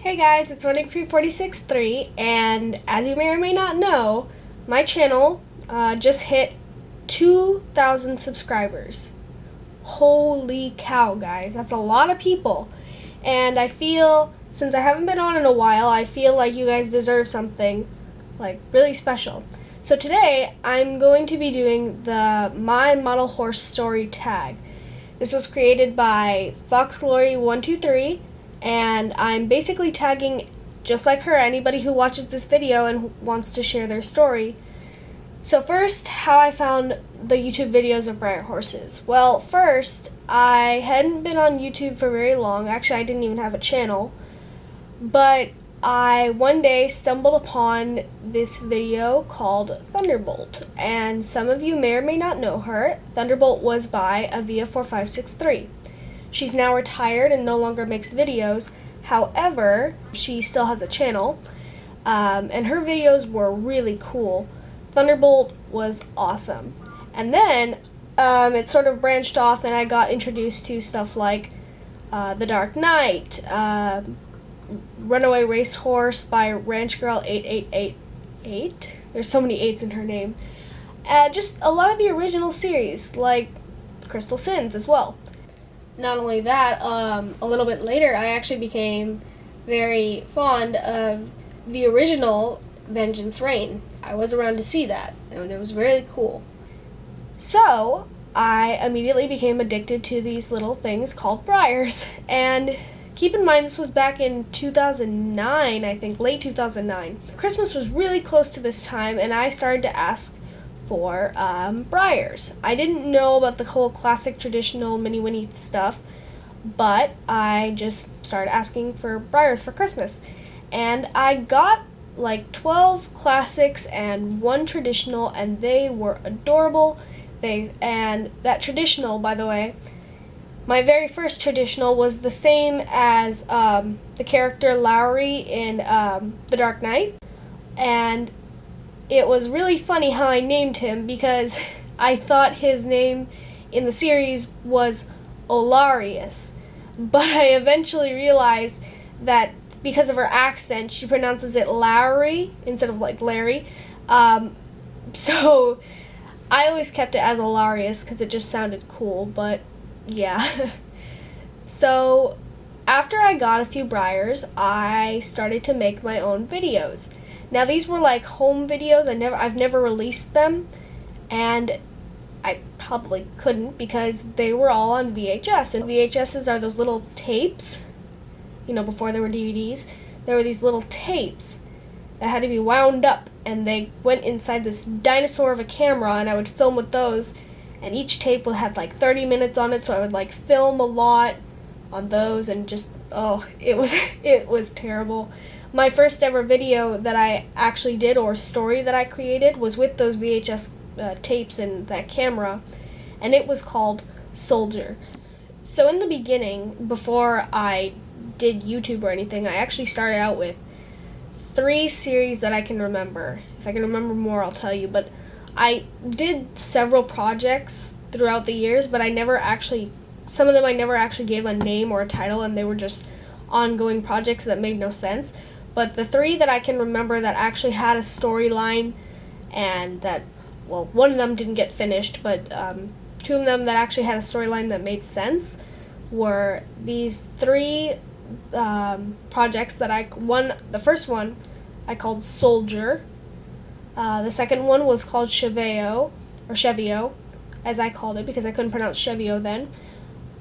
Hey guys, it's Running Crew 46.3, and as you may or may not know, my channel just hit 2,000 subscribers. Holy cow, guys, that's a lot of people. And I feel, since I haven't been on in a while, I feel like you guys deserve something, like, really special. So today, I'm going to be doing the My Model Horse Story tag. This was created by FoxGlory123, and I'm basically tagging, just like her, anybody who watches this video and wants to share their story. So first, how I found the YouTube videos of Breyer horses. Well, first, I hadn't been on YouTube for very long. Actually, I didn't even have a channel. But I one day stumbled upon this video called Thunderbolt. And some of you may or may not know her. Thunderbolt was by Avia4563. She's now retired and no longer makes videos. However, she still has a channel, and her videos were really cool. Thunderbolt was awesome. And then it sort of branched off, and I got introduced to stuff like The Dark Knight, Runaway Racehorse by Ranch Girl 8888. There's so many 8s in her name. Just a lot of the original series, like Crystal Sins as well. Not only that, a little bit later, I actually became very fond of the original Vengeance Reign. I was around to see that, and it was really cool. So, I immediately became addicted to these little things called Breyers. And keep in mind, this was back in 2009, I think, late 2009. Christmas was really close to this time, and I started to ask for Breyers. I didn't know about the whole classic traditional Mini Winnie stuff, but I just started asking for Breyers for Christmas. And I got like 12 classics and 1 traditional, and they were adorable. And that traditional, by the way, my very first traditional was the same as the character Lowry in The Dark Knight. And it was really funny how I named him, because I thought his name in the series was Olarius. But I eventually realized that because of her accent, she pronounces it Lowry instead of like Larry. So I always kept it as Olarius because it just sounded cool, but yeah. So after I got a few Breyers, I started to make my own videos. Now these were like home videos. I've never released them, and I probably couldn't because they were all on VHS. And VHSs are those little tapes, before there were DVDs. There were these little tapes that had to be wound up, and they went inside this dinosaur of a camera, and I would film with those, and each tape had like 30 minutes on it, so I would like film a lot on those, and just, it was terrible. My first ever video that I actually did, or story that I created, was with those VHS tapes and that camera, and it was called Soldier. So in the beginning, before I did YouTube or anything, I actually started out with 3 series that I can remember. If I can remember more, I'll tell you, but I did several projects throughout the years, but some of them I never actually gave a name or a title, and they were just ongoing projects that made no sense. But the 3 that I can remember that actually had a storyline, and that, well, one of them didn't get finished, but 2 of them that actually had a storyline that made sense were these 3 projects that the first one I called Soldier. The second one was called Chevio, as I called it because I couldn't pronounce Chevio then.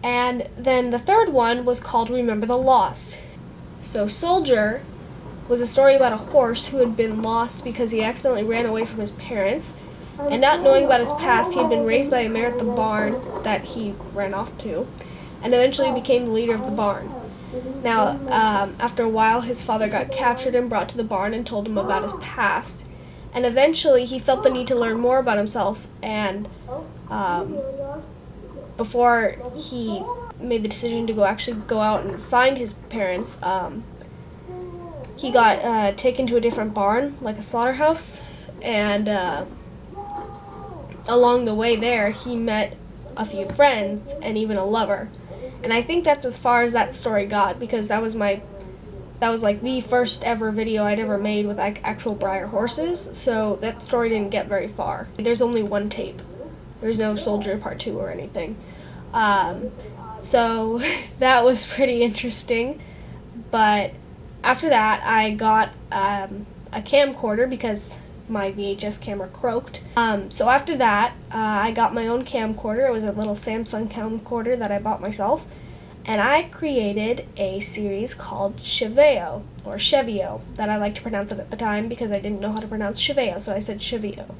And then the third one was called Remember the Lost. So Soldier was a story about a horse who had been lost because he accidentally ran away from his parents, and not knowing about his past, he had been raised by a mare at the barn that he ran off to, and eventually became the leader of the barn. Now, after a while, his father got captured and brought to the barn and told him about his past, and eventually he felt the need to learn more about himself, and before he made the decision to go out and find his parents, he got taken to a different barn, like a slaughterhouse, and along the way there, he met a few friends and even a lover. And I think that's as far as that story got, because that was my that was like the first ever video I'd ever made with like actual Breyer horses, so that story didn't get very far. There's only one tape. There's no Soldier Part 2 or anything. So that was pretty interesting. But after that, I got a camcorder because my VHS camera croaked. So after that, I got my own camcorder. It was a little Samsung camcorder that I bought myself. And I created a series called Cheveo, or Chevio, that I liked to pronounce it at the time because I didn't know how to pronounce Cheveo, so I said Chevio.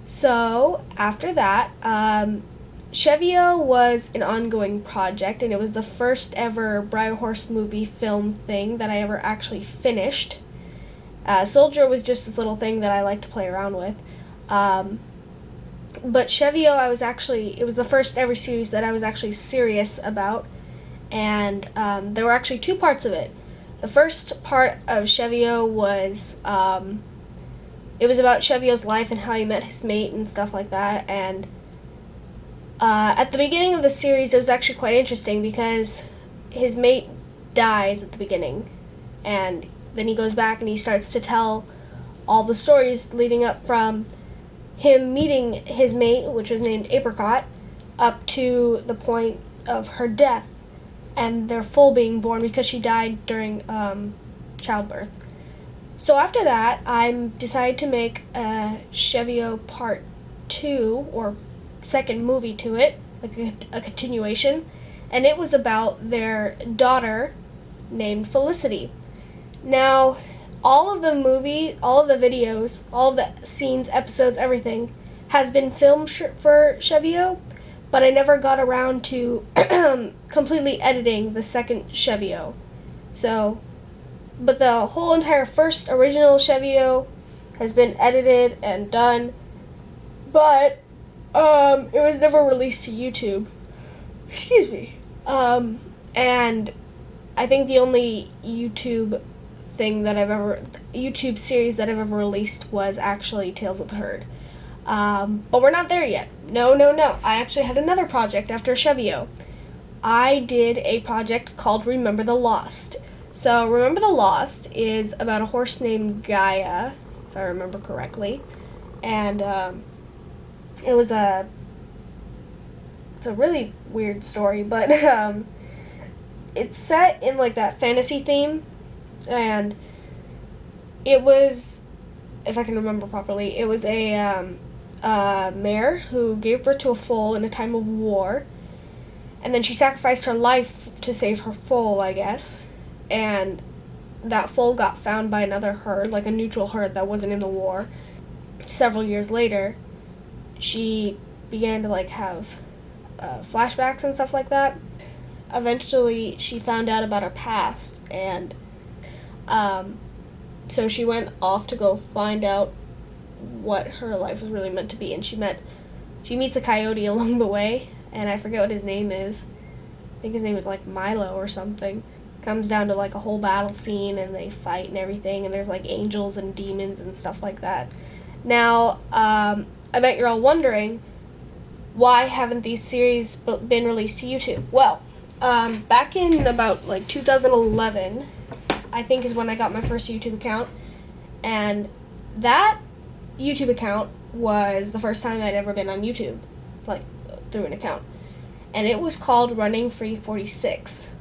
So after that, Chevio was an ongoing project, and it was the first ever Breyer Horse movie film thing that I ever actually finished. Soldier was just this little thing that I liked to play around with. But Chevio, it was the first ever series that I was actually serious about, and there were actually 2 parts of it. The first part of Chevio was, it was about Chevio's life and how he met his mate and stuff like that, and at the beginning of the series, it was actually quite interesting because his mate dies at the beginning, and then he goes back and he starts to tell all the stories leading up from him meeting his mate, which was named Apricot, up to the point of her death and their foal being born because she died during childbirth. So after that, I decided to make a Chevio Part 2, or second movie to it, like a continuation, and it was about their daughter named Felicity. Now, all of the videos, all of the scenes, episodes, everything has been filmed for Chevio, but I never got around to completely editing the second Chevio. So, but the whole entire first original Chevio has been edited and done, but it was never released to YouTube. Excuse me. And I think the only YouTube series that I've ever released was actually Tales of the Herd. But we're not there yet. No. I actually had another project after Chevio. I did a project called Remember the Lost. So Remember the Lost is about a horse named Gaia, if I remember correctly. And it's a really weird story, but it's set in like that fantasy theme, and it was, if I can remember properly, it was a mare who gave birth to a foal in a time of war, and then she sacrificed her life to save her foal, I guess, and that foal got found by another herd, like a neutral herd that wasn't in the war. Several years later, she began to like have flashbacks and stuff like that. Eventually, she found out about her past, and so she went off to go find out what her life was really meant to be, and she meets a coyote along the way, and I forget what his name is. I think his name is like Milo or something. Comes down to like a whole battle scene, and they fight and everything, and there's like angels and demons and stuff like that. Now, I bet you're all wondering, why haven't these series been released to YouTube? Well, back in about like 2011, I think is when I got my first YouTube account, and that YouTube account was the first time I'd ever been on YouTube, like through an account, and it was called Running Free 46.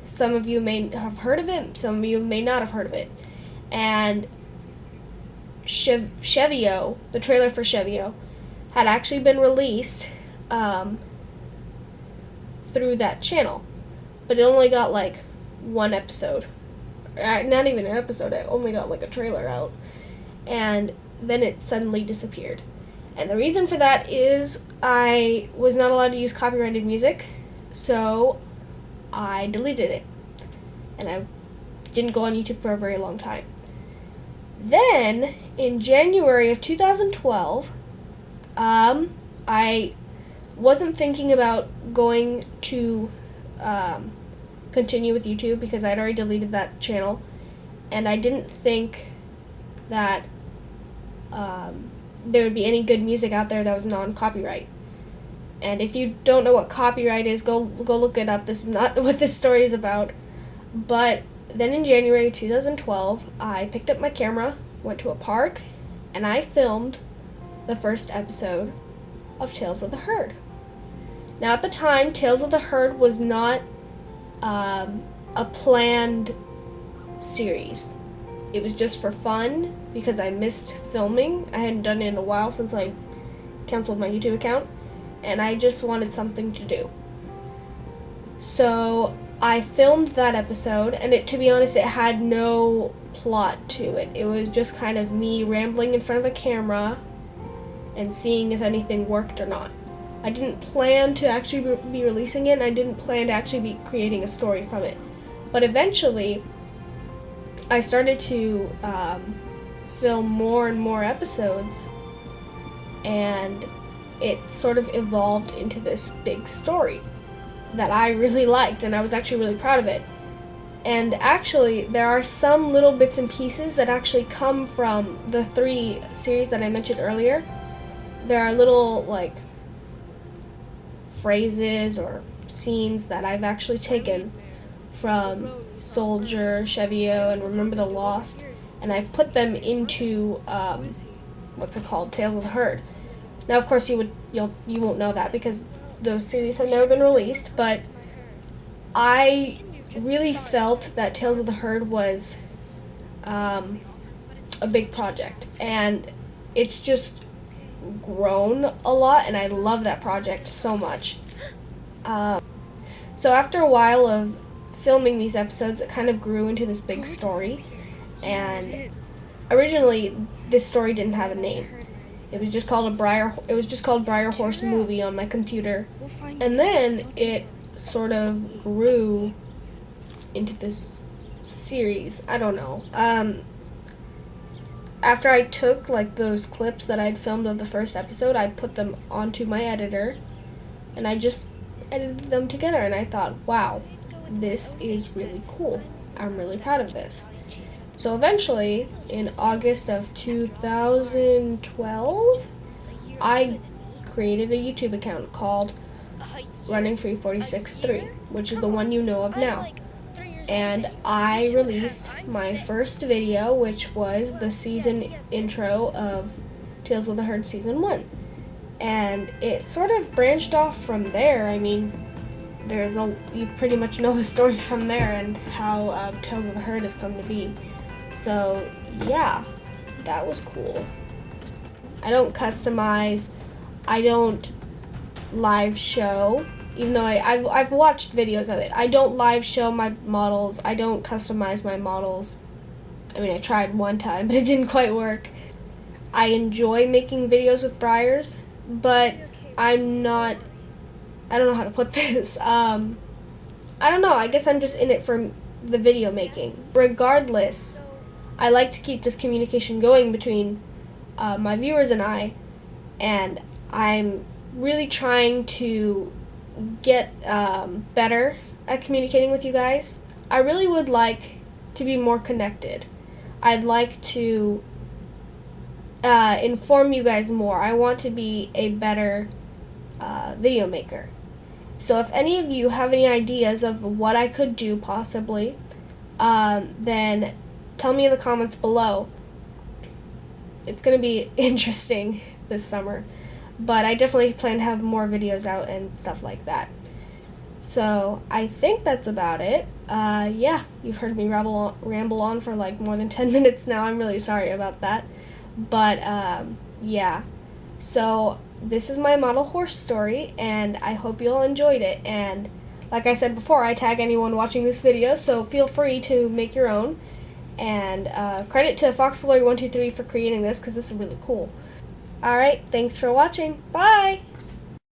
Some of you may have heard of it, some of you may not have heard of it, and Chevio, the trailer for Chevio, had actually been released through that channel, but it only got like one episode. Not even an episode, it only got like a trailer out, and then it suddenly disappeared. And the reason for that is I was not allowed to use copyrighted music, so I deleted it, and I didn't go on YouTube for a very long time. Then, in January of 2012, I wasn't thinking about going to continue with YouTube because I'd already deleted that channel, and I didn't think that there would be any good music out there that was non-copyright. And if you don't know what copyright is, go look it up. This is not what this story is about. But then in January 2012, I picked up my camera, went to a park, and I filmed the first episode of Tales of the Herd. Now, at the time, Tales of the Herd was not a planned series. It was just for fun because I missed filming. I hadn't done it in a while since I canceled my YouTube account, and I just wanted something to do. So I filmed that episode, and to be honest, it had no plot to it. It was just kind of me rambling in front of a camera and seeing if anything worked or not. I didn't plan to actually be releasing it, and I didn't plan to actually be creating a story from it. But eventually, I started to film more and more episodes, and it sort of evolved into this big story that I really liked, and I was actually really proud of it. And actually, there are some little bits and pieces that actually come from the 3 series that I mentioned earlier. There are little, like, phrases or scenes that I've actually taken from Soldier, Chevio, and Remember the Lost, and I've put them into Tales of the Herd. Now, of course, you won't know that because those series have never been released, but I really felt that Tales of the Herd was a big project, and it's just grown a lot, and I love that project so much. So after a while of filming these episodes, it kind of grew into this big story, and originally this story didn't have a name. It was just called Briar Horse Movie on my computer, and then it sort of grew into this series. I don't know. After I took like those clips that I'd filmed of the first episode, I put them onto my editor, and I just edited them together, and I thought, wow, this is really cool. I'm really proud of this. So eventually, in August of 2012, I created a YouTube account called Running Free 46.3, which is the one you know of now. And I released my first video, which was the season intro of Tales of the Herd Season 1. And it sort of branched off from there. I mean, you pretty much know the story from there and how Tales of the Herd has come to be. So, yeah, that was cool. I don't customize, I don't live show, even though I've watched videos of it. I don't live show my models, I don't customize my models. I mean, I tried one time, but it didn't quite work. I enjoy making videos with Briars, but I don't know how to put this. I don't know, I guess I'm just in it for the video making. Regardless, I like to keep this communication going between my viewers and and I'm really trying to get better at communicating with you guys. I really would like to be more connected. I'd like to inform you guys more. I want to be a better video maker. So if any of you have any ideas of what I could do possibly, then tell me in the comments below. It's going to be interesting this summer, but I definitely plan to have more videos out and stuff like that. So I think that's about it. Yeah, you've heard me ramble on for like more than 10 minutes now. I'm really sorry about that. But yeah, so this is my model horse story, and I hope you all enjoyed it. And like I said before, I tag anyone watching this video, so feel free to make your own. And credit to FoxGlory123 for creating this, because this is really cool. Alright, thanks for watching. Bye!